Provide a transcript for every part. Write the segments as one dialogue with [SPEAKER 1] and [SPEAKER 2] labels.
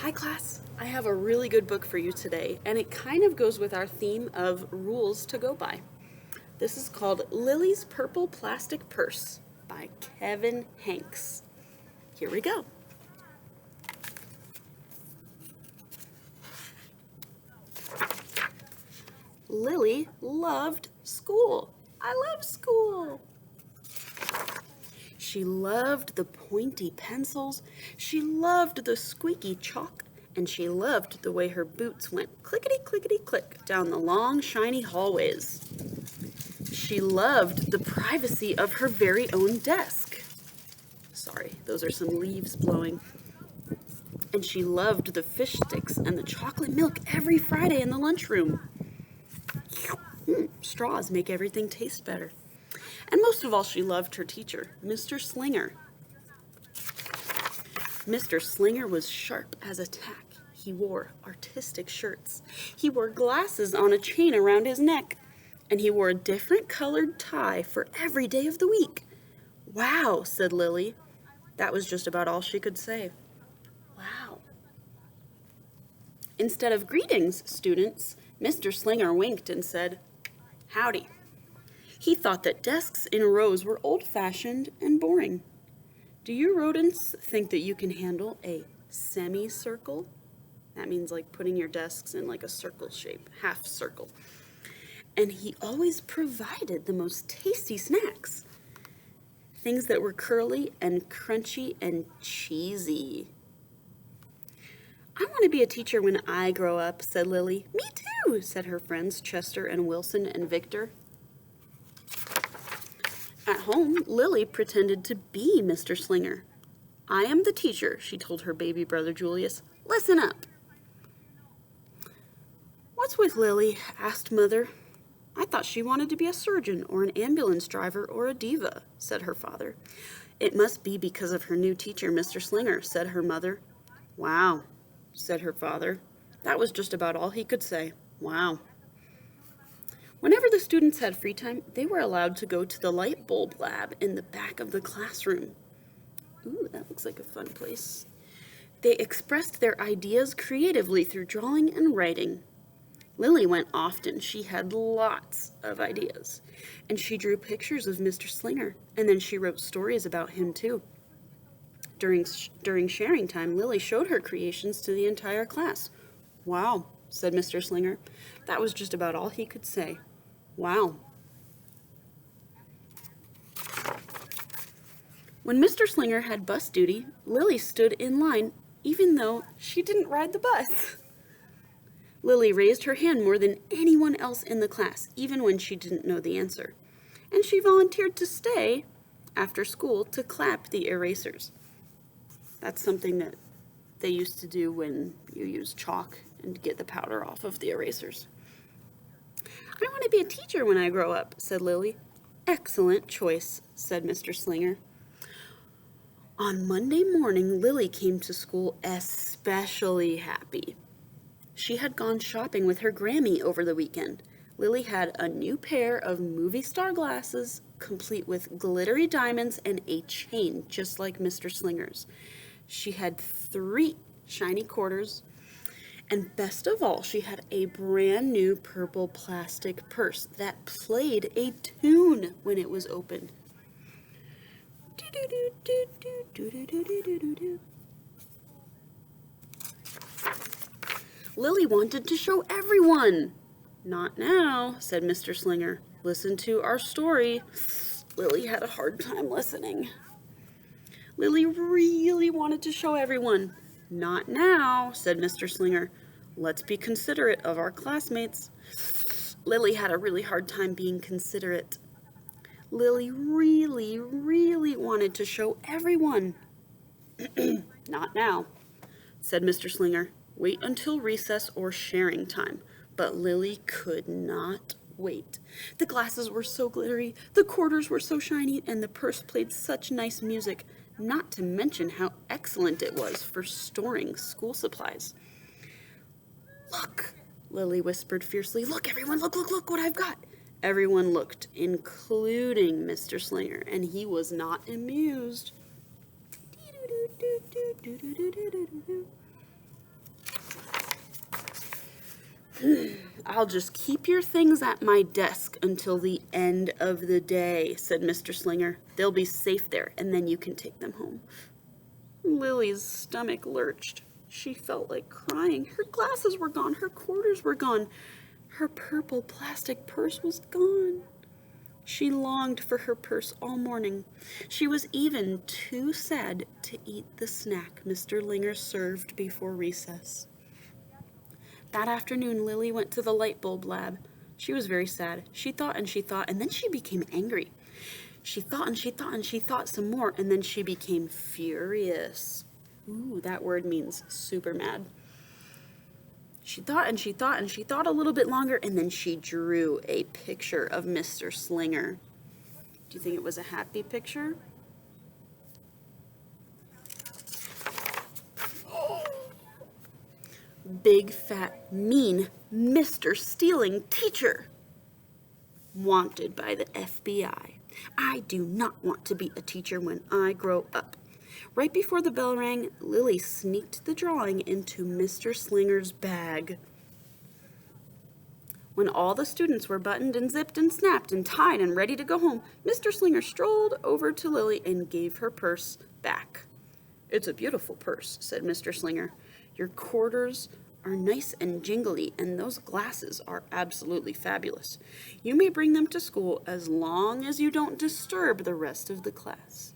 [SPEAKER 1] Hi class, I have a really good book for you today, and it kind of goes with our theme of rules to go by. This is called Lily's Purple Plastic Purse by Kevin Hanks. Here we go. Lily loved school. I love school. She loved the pointy pencils, she loved the squeaky chalk, and she loved the way her boots went clickety-clickety-click down the long, shiny hallways. She loved the privacy of her very own desk. Sorry, those are some leaves blowing. And she loved the fish sticks and the chocolate milk every Friday in the lunchroom. Straws make everything taste better. And most of all, she loved her teacher, Mr. Slinger. Mr. Slinger was sharp as a tack. He wore artistic shirts. He wore glasses on a chain around his neck. And he wore a different colored tie for every day of the week. Wow, said Lily. That was just about all she could say. Wow. Instead of greetings, students, Mr. Slinger winked and said, howdy. He thought that desks in rows were old-fashioned and boring. Do you rodents think that you can handle a semicircle? That means like putting your desks in like a circle shape, half circle. And he always provided the most tasty snacks. Things that were curly and crunchy and cheesy. I want to be a teacher when I grow up, said Lily. Me too, said her friends Chester and Wilson and Victor. At home, Lily pretended to be Mr. Slinger. I am the teacher, she told her baby brother Julius. Listen up. What's with Lily? Asked Mother. I thought she wanted to be a surgeon or an ambulance driver or a diva, said her father. It must be because of her new teacher, Mr. Slinger, said her mother. Wow, said her father. That was just about all he could say. Wow. Whenever the students had free time, they were allowed to go to the light bulb lab in the back of the classroom. Ooh, that looks like a fun place. They expressed their ideas creatively through drawing and writing. Lily went often. She had lots of ideas. And she drew pictures of Mr. Slinger, and then she wrote stories about him too. During sharing time, Lily showed her creations to the entire class. Wow, said Mr. Slinger. That was just about all he could say. Wow. When Mr. Slinger had bus duty, Lily stood in line even though she didn't ride the bus. Lily raised her hand more than anyone else in the class, even when she didn't know the answer. And she volunteered to stay after school to clap the erasers. That's something that they used to do when you use chalk and get the powder off of the erasers. I want to be a teacher when I grow up, said Lily. Excellent choice, said Mr. Slinger. On Monday morning, Lily came to school especially happy. She had gone shopping with her Grammy over the weekend. Lily had a new pair of movie star glasses, complete with glittery diamonds and a chain, just like Mr. Slinger's. She had 3 shiny quarters, and best of all, she had a brand new purple plastic purse that played a tune when it was opened. Lily wanted to show everyone. Not now, said Mr. Slinger. Listen to our story. Lily had a hard time listening. Lily really wanted to show everyone. Not now, said Mr. Slinger. Let's be considerate of our classmates. Lily had a really hard time being considerate. Lily really wanted to show everyone. Not now, said Mr. Slinger. Wait until recess or sharing time. But Lily could not wait. The glasses were so glittery, the quarters were so shiny, and the purse played such nice music, not to mention how excellent it was for storing school supplies. Look, Lily whispered fiercely. Look, everyone, look what I've got. Everyone looked, including Mr. Slinger, and he was not amused. "I'll just keep your things at my desk until the end of the day," said Mr. Slinger. "They'll be safe there, and then you can take them home." Lily's stomach lurched. She felt like crying. Her glasses were gone. Her quarters were gone. Her purple plastic purse was gone. She longed for her purse all morning. She was even too sad to eat the snack Mr. Slinger served before recess. That afternoon, Lily went to the light bulb lab. She was very sad. She thought and she thought, and then she became angry. She thought and she thought and she thought some more, and then she became furious. Ooh, that word means super mad. She thought and she thought and she thought a little bit longer, and then she drew a picture of Mr. Slinger. Do you think it was a happy picture? Big, fat, mean Mr. Stealing Teacher. Wanted by the FBI. I do not want to be a teacher when I grow up. Right before the bell rang, Lily sneaked the drawing into Mr. Slinger's bag. When all the students were buttoned and zipped and snapped and tied and ready to go home, Mr. Slinger strolled over to Lily and gave her purse back. "It's a beautiful purse," said Mr. Slinger. "Your quarters are nice and jingly, and those glasses are absolutely fabulous. You may bring them to school as long as you don't disturb the rest of the class."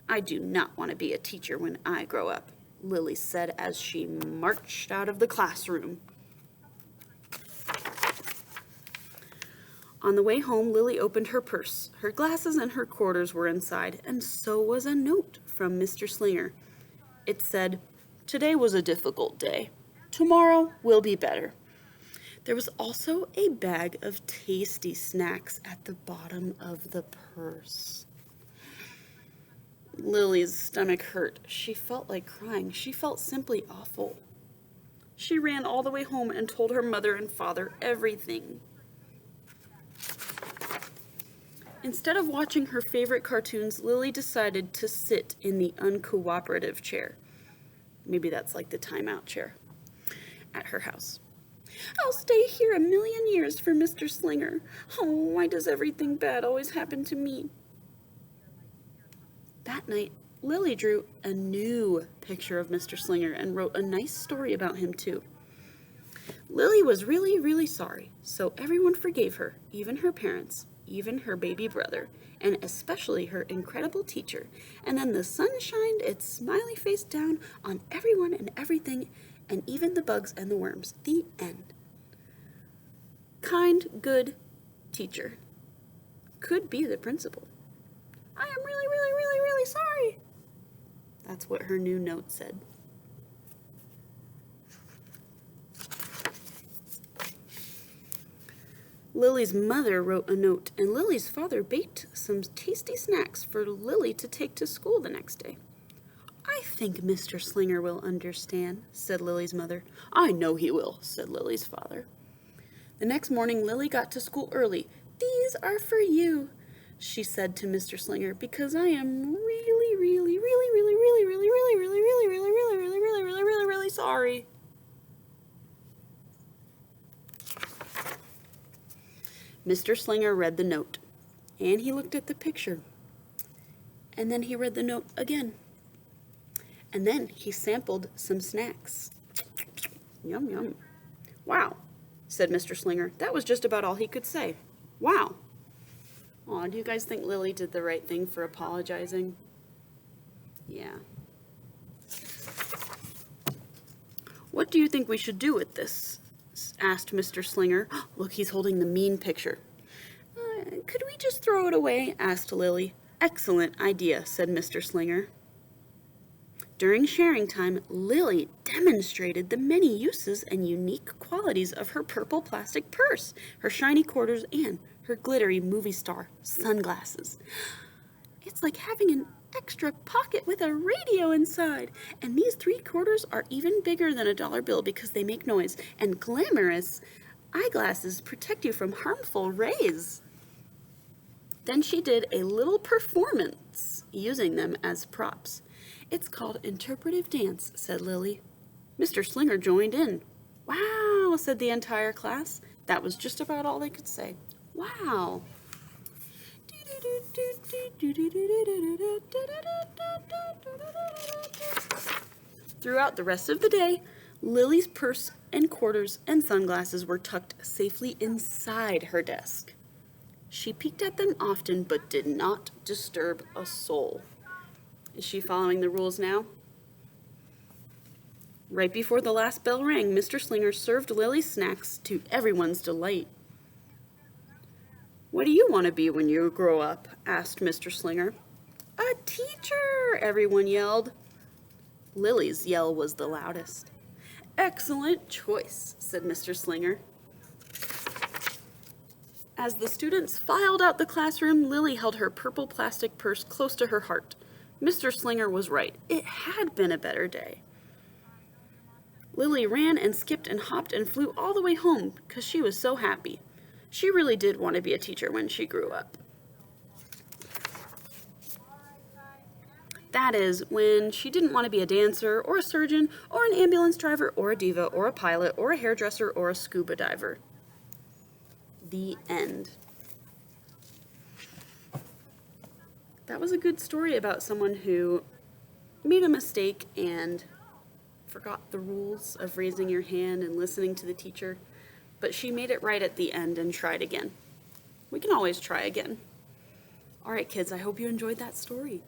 [SPEAKER 1] "I do not want to be a teacher when I grow up," Lily said as she marched out of the classroom. On the way home, Lily opened her purse. Her glasses and her quarters were inside, and so was a note from Mr. Slinger. It said, "Today was a difficult day. Tomorrow will be better." There was also a bag of tasty snacks at the bottom of the purse. Lily's stomach hurt. She felt like crying. She felt simply awful. She ran all the way home and told her mother and father everything. Instead of watching her favorite cartoons, Lily decided to sit in the uncooperative chair. Maybe that's like the timeout chair at her house. "I'll stay here a million years for Mr. Slinger. Oh, why does everything bad always happen to me?" That night, Lily drew a new picture of Mr. Slinger and wrote a nice story about him, too. Lily was really, really sorry, so everyone forgave her, even her parents, even her baby brother, and especially her incredible teacher. And then the sun shined its smiley face down on everyone and everything, and even the bugs and the worms. The end. Kind, good teacher. Could be the principal. "I am really, really, really, really sorry." That's what her new note said. Lily's mother wrote a note, and Lily's father baked some tasty snacks for Lily to take to school the next day. "I think Mr. Slinger will understand," said Lily's mother. "I know he will," said Lily's father. The next morning, Lily got to school early. "These are for you," she said to Mr. Slinger, "because I am really, really, really, really, really, really, really, really, really, really, really, really, really, really, really, really sorry." Mr. Slinger read the note, and he looked at the picture, and then he read the note again, and then he sampled some snacks. Yum, yum. "Wow," said Mr. Slinger. That was just about all he could say. Wow. Aw, do you guys think Lily did the right thing for apologizing? Yeah. "What do you think we should do with this?" asked Mr. Slinger. "Look, he's holding the mean picture." Could we just throw it away?" asked Lily. "Excellent idea," said Mr. Slinger. During sharing time, Lily demonstrated the many uses and unique qualities of her purple plastic purse, her shiny quarters, and her glittery movie star sunglasses. "It's like having an extra pocket with a radio inside. And these 3/4 are even bigger than a dollar bill because they make noise. And glamorous eyeglasses protect you from harmful rays." Then she did a little performance using them as props. "It's called interpretive dance," said Lily. Mr. Slinger joined in. Wow, said the entire class. That was just about all they could say. Wow. Throughout the rest of the day, Lily's purse and quarters and sunglasses were tucked safely inside her desk. She peeked at them often but did not disturb a soul. Is she following the rules now? Right before the last bell rang, Mr. Slinger served Lily's snacks to everyone's delight. "What do you want to be when you grow up?" asked Mr. Slinger. "A teacher!" everyone yelled. Lily's yell was the loudest. "Excellent choice," said Mr. Slinger. As the students filed out the classroom, Lily held her purple plastic purse close to her heart. Mr. Slinger was right. It had been a better day. Lily ran and skipped and hopped and flew all the way home because she was so happy. She really did want to be a teacher when she grew up. That is, when she didn't want to be a dancer or a surgeon or an ambulance driver or a diva or a pilot or a hairdresser or a scuba diver. The end. That was a good story about someone who made a mistake and forgot the rules of raising your hand and listening to the teacher, but she made it right at the end and tried again. We can always try again. All right, kids, I hope you enjoyed that story.